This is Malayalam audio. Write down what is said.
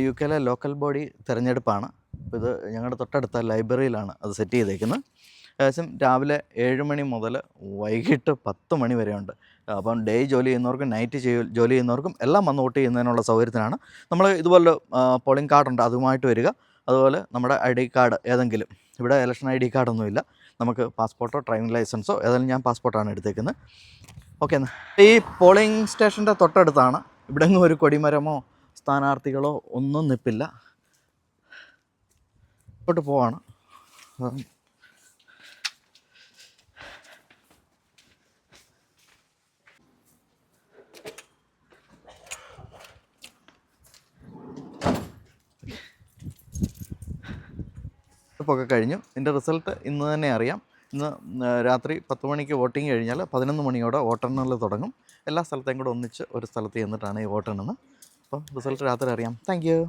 യു കെയിലെ ലോക്കൽ ബോഡി തിരഞ്ഞെടുപ്പാണ്. അപ്പോൾ ഇത് ഞങ്ങളുടെ തൊട്ടടുത്ത ലൈബ്രറിയിലാണ് അത് സെറ്റ് ചെയ്തേക്കുന്നത്. ഏകദേശം രാവിലെ 7 മണി മുതൽ വൈകിട്ട് 10 മണി വരെ ഉണ്ട്. അപ്പം ഡേ ജോലി ചെയ്യുന്നവർക്കും നൈറ്റ് ജോലി ചെയ്യുന്നവർക്കും എല്ലാം വന്ന് വോട്ട് ചെയ്യുന്നതിനുള്ള സൗകര്യത്തിനാണ്. നമ്മൾ ഇതുപോലെ പോളിംഗ് കാർഡുണ്ട്, അതുമായിട്ട് വരിക. അതുപോലെ നമ്മുടെ ID കാർഡ് ഏതെങ്കിലും, ഇവിടെ ഇലക്ഷൻ ID കാർഡൊന്നുമില്ല, നമുക്ക് പാസ്പോർട്ടോ ഡ്രൈവിംഗ് ലൈസൻസോ ഏതായാലും ഞാൻ പാസ്പോർട്ടാണ് എടുത്തേക്കുന്നത്. ഓക്കെ, എന്നാൽ ഈ പോളിംഗ് സ്റ്റേഷൻ്റെ തൊട്ടടുത്താണ്. ഇവിടെ എങ്ങും ഒരു കൊടിമരമോ സ്ഥാനാർത്ഥികളോ ഒന്നും നിൽപ്പില്ല. ഇങ്ങോട്ട് പോവാണ്. ഒക്കെ കഴിഞ്ഞു. ഇതിൻ്റെ റിസൾട്ട് ഇന്ന് തന്നെ അറിയാം. ഇന്ന് രാത്രി 10 മണിക്ക് വോട്ടിംഗ് കഴിഞ്ഞാൽ 11 മണിയോടെ വോട്ടെണ്ണൽ തുടങ്ങും. എല്ലാ സ്ഥലത്തേയും കൂടെ ഒന്നിച്ച് ഒരു സ്ഥലത്ത് ചെന്നിട്ടാണ് ഈ വോട്ടെണ്ണുന്നത്. അപ്പം റിസൾട്ട് രാത്രി അറിയാം. Thank you.